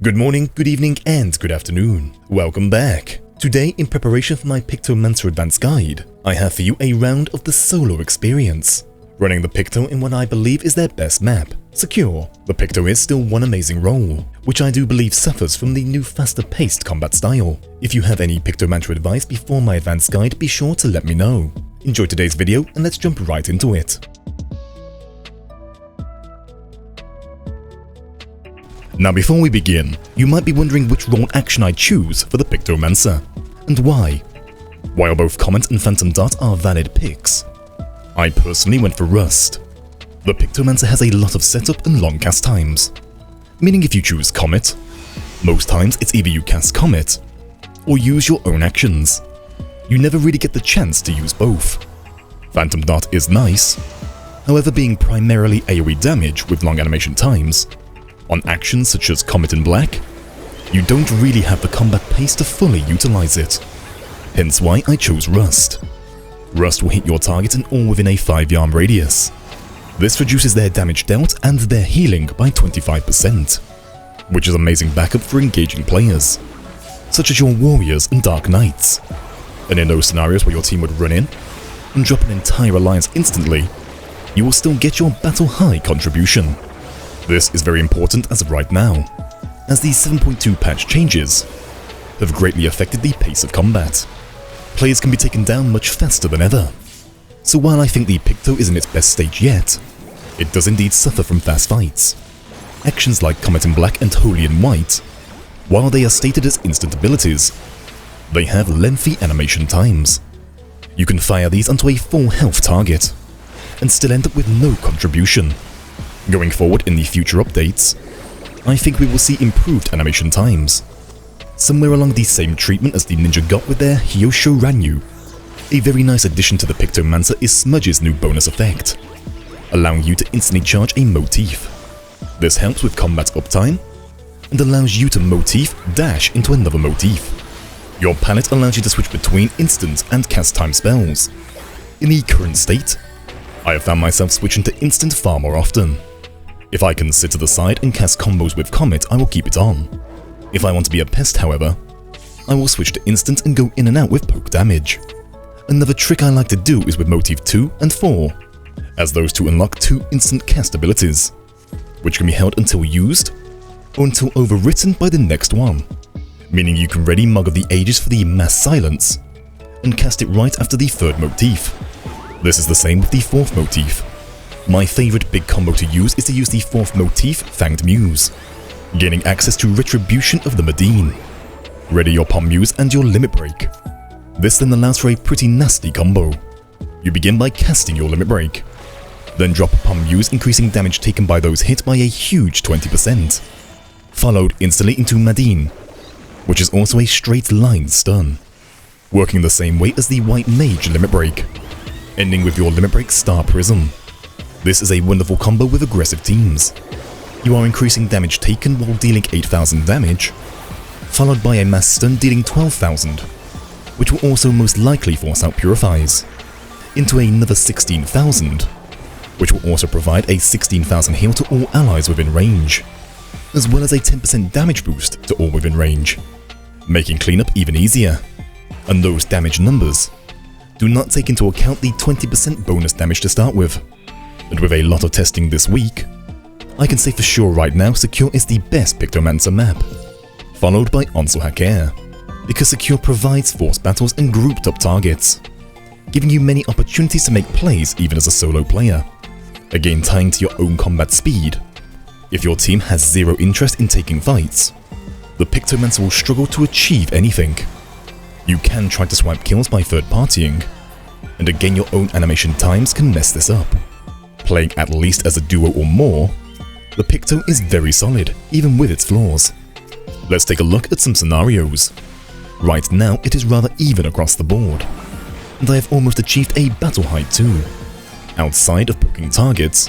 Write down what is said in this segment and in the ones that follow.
Good morning, good evening, and good afternoon. Welcome back. Today, in preparation for my Pictomancer Advanced Guide, I have for you a round of the solo experience. Running the Picto in what I believe is their best map, Secure. The Picto is still one amazing role, which I do believe suffers from the new faster-paced combat style. If you have any Pictomancer advice before my Advanced Guide, be sure to let me know. Enjoy today's video and let's jump right into it. Now before we begin, you might be wondering which role action I choose for the Pictomancer, and why. While both Comet and Phantom Dart are valid picks, I personally went for Rust. The Pictomancer has a lot of setup and long cast times, meaning if you choose Comet, most times it's either you cast Comet, or use your own actions. You never really get the chance to use both. Phantom Dart is nice, however being primarily AoE damage with long animation times, on actions such as Comet in Black, you don't really have the combat pace to fully utilize it. Hence why I chose Rust. Rust will hit your target and all within a 5-yard radius. This reduces their damage dealt and their healing by 25%, which is amazing backup for engaging players, such as your warriors and dark knights. And in those scenarios where your team would run in and drop an entire alliance instantly, you will still get your battle high contribution. This is very important as of right now, as the 7.2 patch changes have greatly affected the pace of combat. Players can be taken down much faster than ever. So while I think the Picto is in its best stage yet, it does indeed suffer from fast fights. Actions like Comet in Black and Holy in White, while they are stated as instant abilities, they have lengthy animation times. You can fire these onto a full health target, and still end up with no contribution. Going forward in the future updates, I think we will see improved animation times, somewhere along the same treatment as the Ninja got with their Hyosho Ranyu. A very nice addition to the Pictomancer is Smudge's new bonus effect, allowing you to instantly charge a motif. This helps with combat uptime, and allows you to motif dash into another motif. Your palette allows you to switch between instant and cast time spells. In the current state, I have found myself switching to instant far more often. If I can sit to the side and cast combos with Comet, I will keep it on. If I want to be a pest, however, I will switch to instant and go in and out with poke damage. Another trick I like to do is with Motif 2 and 4, as those two unlock 2 instant cast abilities, which can be held until used, or until overwritten by the next one, meaning you can ready Mug of the Ages for the Mass Silence, and cast it right after the third motif. This is the same with the fourth motif. My favourite big combo to use is to use the fourth motif, Fanged Muse, gaining access to Retribution of the Medine. Ready your Palm Muse and your Limit Break. This then allows for a pretty nasty combo. You begin by casting your Limit Break, then drop Palm Muse, increasing damage taken by those hit by a huge 20%, followed instantly into Medine, which is also a straight line stun, working the same way as the White Mage Limit Break, ending with your Limit Break Star Prism. This is a wonderful combo with aggressive teams. You are increasing damage taken while dealing 8,000 damage, followed by a mass stun dealing 12,000, which will also most likely force out Purifies, into another 16,000, which will also provide a 16,000 heal to all allies within range, as well as a 10% damage boost to all within range, making cleanup even easier. And those damage numbers do not take into account the 20% bonus damage to start with. And with a lot of testing this week, I can say for sure right now Secure is the best Pictomancer map, followed by Onslaught Air, because Secure provides forced battles and grouped up targets, giving you many opportunities to make plays even as a solo player, again tying to your own combat speed. If your team has zero interest in taking fights, the Pictomancer will struggle to achieve anything. You can try to swipe kills by third partying, and again your own animation times can mess this up. Playing at least as a duo or more, the Picto is very solid, even with its flaws. Let's take a look at some scenarios. Right now it is rather even across the board, and I have almost achieved a battle height too. Outside of poking targets,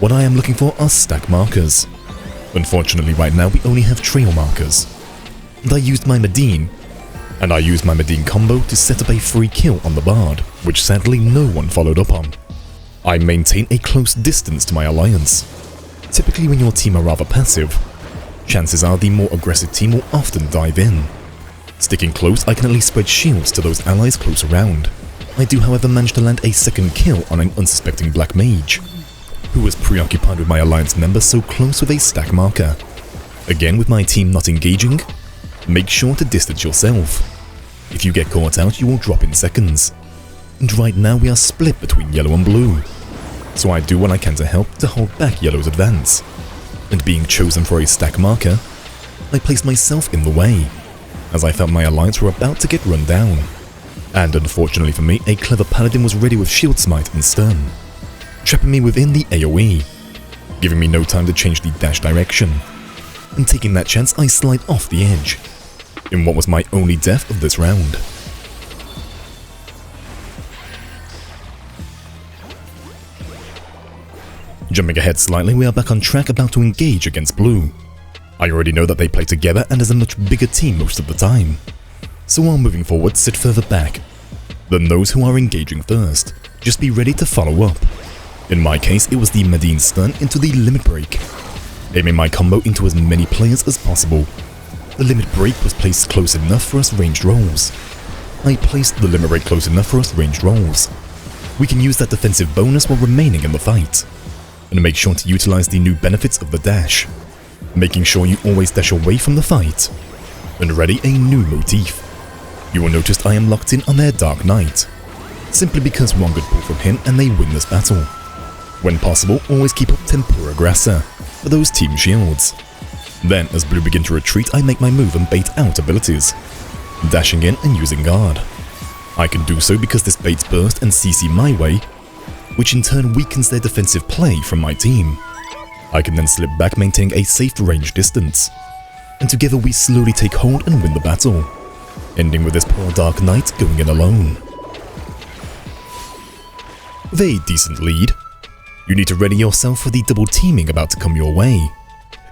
what I am looking for are stack markers. Unfortunately right now we only have trail markers, and I used my Medine combo to set up a free kill on the Bard, which sadly no one followed up on. I maintain a close distance to my alliance. Typically when your team are rather passive, chances are the more aggressive team will often dive in. Sticking close, I can at least spread shields to those allies close around. I do however manage to land a second kill on an unsuspecting black mage, who was preoccupied with my alliance member so close with a stack marker. Again, with my team not engaging, make sure to distance yourself. If you get caught out, you will drop in seconds. And right now we are split between yellow and blue, so I do what I can to help to hold back yellow's advance. And being chosen for a stack marker, I placed myself in the way, as I felt my alliance were about to get run down. And unfortunately for me, a clever paladin was ready with shield smite and stun, trapping me within the AoE, giving me no time to change the dash direction. And taking that chance, I slide off the edge, in what was my only death of this round. Jumping ahead slightly, we are back on track about to engage against blue. I already know that they play together and as a much bigger team most of the time, so while moving forward, sit further back. Then those who are engaging first, just be ready to follow up. In my case, it was the Medine stun into the limit break, aiming my combo into as many players as possible. The limit break was placed close enough for us ranged rolls. I placed the limit break close enough for us ranged rolls. We can use that defensive bonus while remaining in the fight, and make sure to utilize the new benefits of the dash, making sure you always dash away from the fight, and ready a new motif. You will notice I am locked in on their Dark Knight, simply because one good pull from him and they win this battle. When possible, always keep up Tempura Grassa for those team shields. Then, as blue begin to retreat, I make my move and bait out abilities, dashing in and using guard. I can do so because this baits burst and CC my way, which in turn weakens their defensive play from my team. I can then slip back, maintaining a safe range distance, and together we slowly take hold and win the battle, ending with this poor Dark Knight going in alone. With a decent lead, you need to ready yourself for the double teaming about to come your way.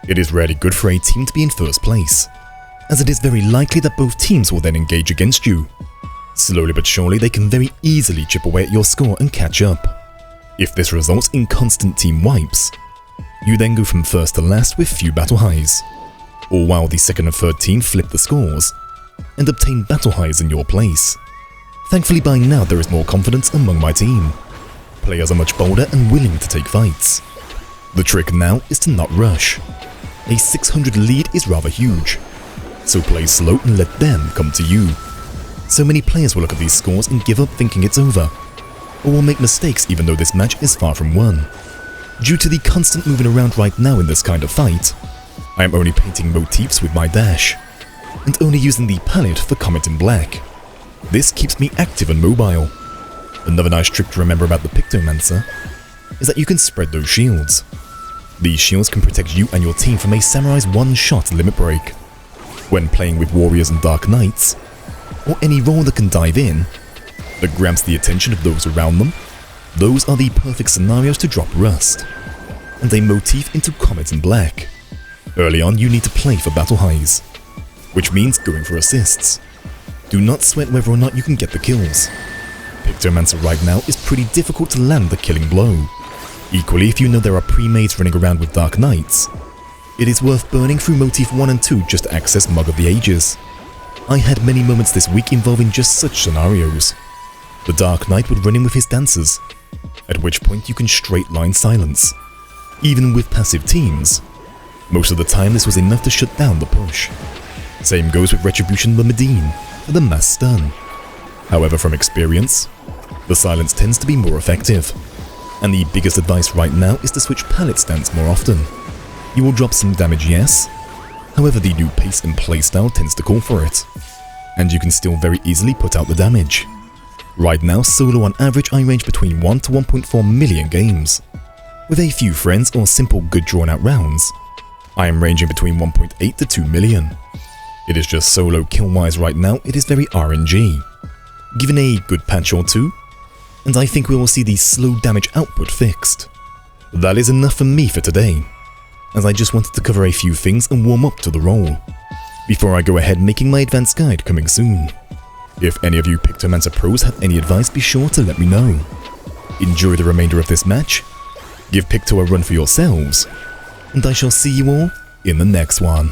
It is rarely good for a team to be in first place, as it is very likely that both teams will then engage against you. Slowly but surely they can very easily chip away at your score and catch up. If this results in constant team wipes, you then go from first to last with few battle highs, all while the second and third team flip the scores and obtain battle highs in your place. Thankfully by now there is more confidence among my team. Players are much bolder and willing to take fights. The trick now is to not rush. A 600 lead is rather huge, so play slow and let them come to you. So many players will look at these scores and give up thinking it's over, or will make mistakes even though this match is far from won. Due to the constant moving around right now in this kind of fight, I am only painting motifs with my dash, and only using the palette for Comet in black. This keeps me active and mobile. Another nice trick to remember about the Pictomancer is that you can spread those shields. These shields can protect you and your team from a samurai's one-shot limit break. When playing with warriors and dark knights, or any role that can dive in, that grabs the attention of those around them, those are the perfect scenarios to drop Rust, and a motif into Comet in black. Early on you need to play for battle highs, which means going for assists. Do not sweat whether or not you can get the kills. Pictomancer right now is pretty difficult to land the killing blow. Equally, if you know there are pre-mades running around with Dark Knights, it is worth burning through Motif 1 and 2 just to access Mug of the Ages. I had many moments this week involving just such scenarios. The Dark Knight would run in with his dancers, at which point you can straight line silence. Even with passive teams, most of the time this was enough to shut down the push. Same goes with Retribution the Medine for the mass stun. However, from experience, the silence tends to be more effective, and the biggest advice right now is to switch palette stance more often. You will drop some damage, yes, however the new pace and playstyle tends to call for it, and you can still very easily put out the damage. Right now, solo on average I range between 1 to 1.4 million games. With a few friends or simple good drawn out rounds, I am ranging between 1.8 to 2 million. It is just solo kill wise right now, it is very RNG. Given a good patch or two, and I think we will see the slow damage output fixed. That is enough for me for today, as I just wanted to cover a few things and warm up to the role, before I go ahead making my advanced guide coming soon. If any of you Pictomancer pros have any advice, be sure to let me know. Enjoy the remainder of this match, give Picto a run for yourselves, and I shall see you all in the next one.